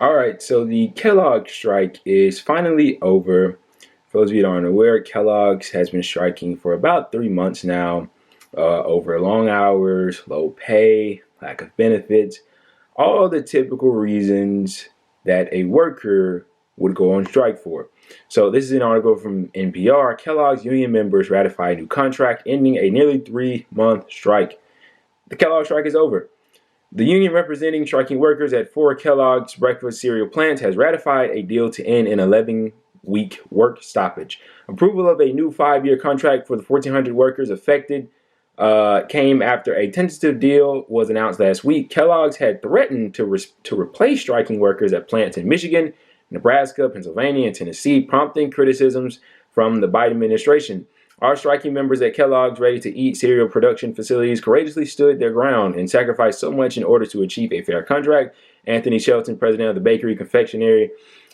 All right, so the Kellogg strike is finally over. For those of you that aren't aware, Kellogg's has been striking for about 3 months now over long hours, low pay, lack of benefits, all the typical reasons that a worker would go on strike for. So this is an article from NPR. Kellogg's union members ratify a new contract ending a nearly 3-month strike. The Kellogg strike is over. The union representing striking workers at 4 Kellogg's breakfast cereal plants has ratified a deal to end an 11-week work stoppage. Approval of a new 5-year contract for the 1,400 workers affected came after a tentative deal was announced last week. Kellogg's had threatened to replace striking workers at plants in Michigan, Nebraska, Pennsylvania, and Tennessee, prompting criticisms from the Biden administration. Our striking members at Kellogg's ready-to-eat cereal production facilities courageously stood their ground and sacrificed so much in order to achieve a fair contract. Anthony Shelton, president of the Bakery, Confectionery,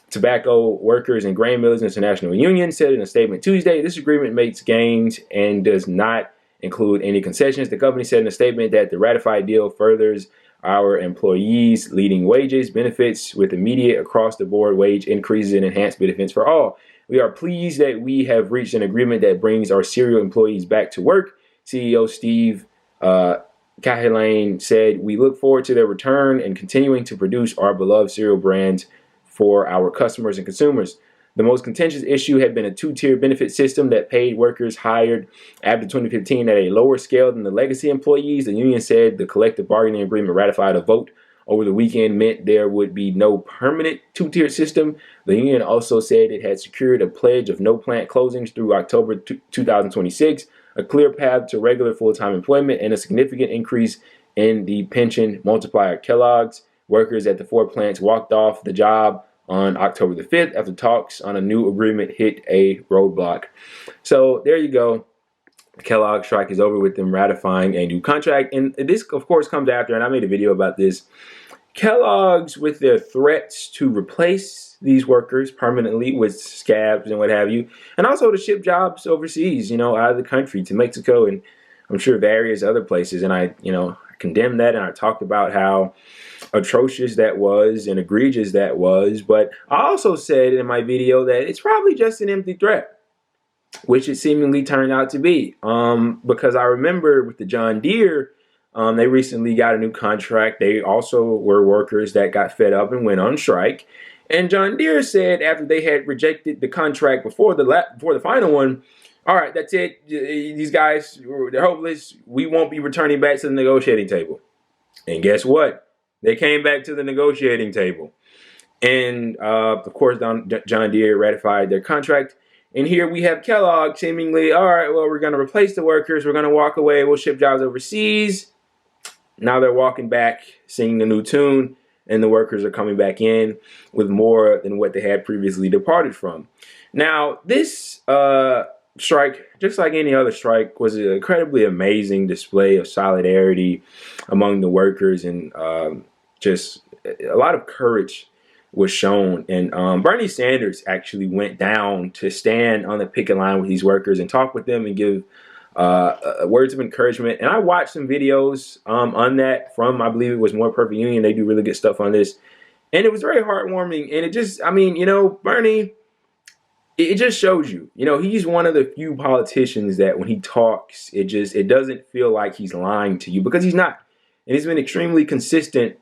Tobacco Workers, and Grain Millers International Union, said in a statement Tuesday, this agreement makes gains and does not include any concessions. The company said in a statement that the ratified deal furthers our employees' leading wages, benefits with immediate across-the-board wage increases and enhanced benefits for all. We are pleased that we have reached an agreement that brings our cereal employees back to work, CEO Steve Cahillane said. We look forward to their return and continuing to produce our beloved cereal brands for our customers and consumers. The most contentious issue had been a two-tier benefit system that paid workers hired after 2015 at a lower scale than the legacy employees. The union said the collective bargaining agreement ratified a vote over the weekend meant there would be no permanent two-tier system. The union also said it had secured a pledge of no plant closings through October 2026, a clear path to regular full-time employment, and a significant increase in the pension multiplier. Kellogg's workers at the 4 plants walked off the job on October the 5th after talks on a new agreement hit a roadblock. So there you go. The Kellogg strike is over with them ratifying a new contract. And this, of course, comes after, and I made a video about this, Kellogg's with their threats to replace these workers permanently with scabs and what have you, and also to ship jobs overseas, out of the country to Mexico and I'm sure various other places. And I condemned that, and I talked about how atrocious that was and egregious that was. But I also said in my video that it's probably just an empty threat, which it seemingly turned out to be. Because I remember with the John Deere, they recently got a new contract. They also were workers that got fed up and went on strike. And John Deere said after they had rejected the contract before the final one, all right, that's it. These guys, they're hopeless. We won't be returning back to the negotiating table. And guess what? They came back to the negotiating table. And, of course, John Deere ratified their contract. And here we have Kellogg seemingly, all right, well, we're going to replace the workers. We're going to walk away. We'll ship jobs overseas. Now they're walking back, singing a new tune, and the workers are coming back in with more than what they had previously departed from. Now, this strike, just like any other strike, was an incredibly amazing display of solidarity among the workers, and just a lot of courage was shown. And Bernie Sanders actually went down to stand on the picket line with these workers and talk with them and give words of encouragement. And I watched some videos on that from, I believe it was More Perfect Union. They do really good stuff on this. And it was very heartwarming. And it just, Bernie, it just shows you, he's one of the few politicians that when he talks, it doesn't feel like he's lying to you, because he's not. And he's been extremely consistent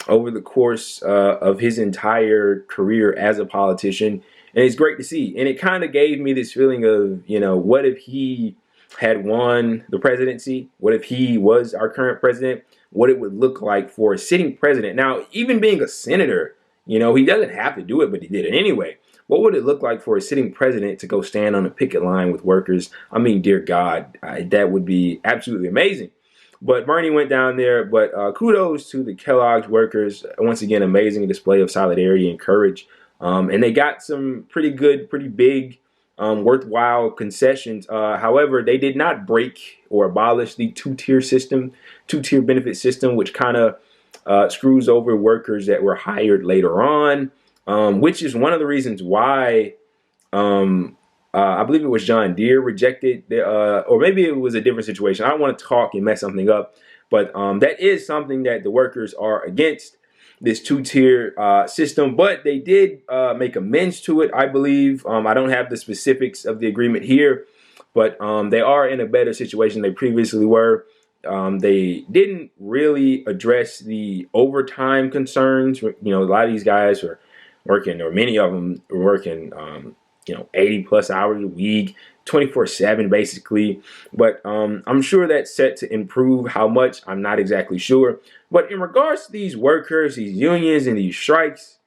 over the course of his entire career as a politician. And it's great to see. And it kind of gave me this feeling of, what if he had won the presidency? What if he was our current president? What it would look like for a sitting president. Now, even being a senator, he doesn't have to do it, but he did it anyway. What would it look like for a sitting president to go stand on a picket line with workers? I mean, dear God, that would be absolutely amazing. But Bernie went down there. But kudos to the Kellogg's workers. Once again, amazing display of solidarity and courage. And they got some pretty good, pretty big, worthwhile concessions. However, they did not break or abolish the two-tier benefit system, which kind of screws over workers that were hired later on. Which is one of the reasons why I believe it was John Deere rejected, or maybe it was a different situation. I don't want to talk and mess something up, but that is something that the workers are against. this two-tier system, but they did make amends to it, I believe. I don't have the specifics of the agreement here, but they are in a better situation than they previously were. They didn't really address the overtime concerns. You know, a lot of these guys are working, or many of them are working, 80 plus hours a week, 24/7 basically. But I'm sure that's set to improve. How much, I'm not exactly sure. But in regards to these workers, these unions, and these strikes,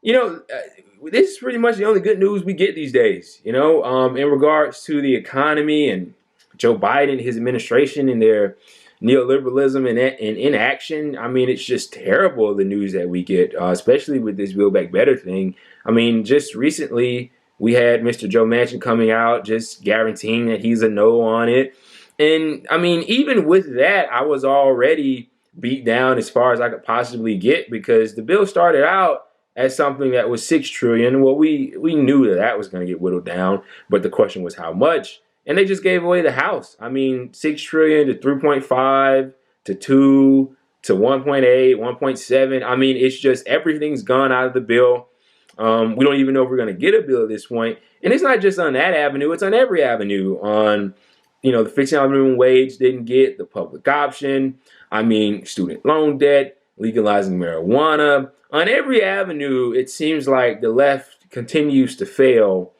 this is pretty much the only good news we get these days. In regards to the economy and Joe Biden, his administration, and their neoliberalism and inaction. I mean, it's just terrible, the news that we get, especially with this Build Back Better thing. I mean, just recently we had Mr. Joe Manchin coming out just guaranteeing that he's a no on it. And I mean, even with that, I was already beat down as far as I could possibly get, because the bill started out as something that was $6 trillion. Well, we knew that was going to get whittled down, but the question was how much. And they just gave away the house. I mean, $6 trillion to 3.5 to 2 to 1.8, 1.7. I mean, it's just everything's gone out of the bill. We don't even know if we're going to get a bill at this point. And it's not just on that avenue. It's on every avenue. On, the $15 minimum wage didn't get the public option. I mean, student loan debt, legalizing marijuana. On every avenue, it seems like the left continues to fail.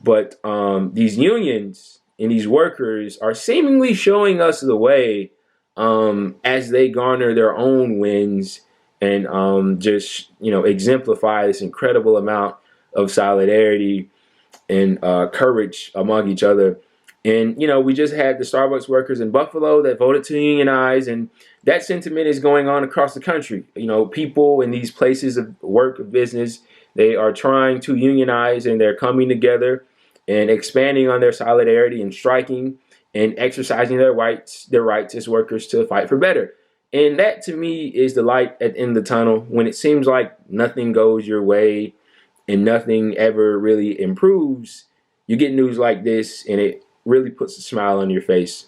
But these unions and these workers are seemingly showing us the way as they garner their own wins and just exemplify this incredible amount of solidarity and courage among each other. And we just had the Starbucks workers in Buffalo that voted to unionize, and that sentiment is going on across the country. People in these places of work, of business, they are trying to unionize, and they're coming together and expanding on their solidarity and striking and exercising their rights as workers to fight for better. And that, to me, is the light at the end of the tunnel. When it seems like nothing goes your way and nothing ever really improves, you get news like this, and it really puts a smile on your face.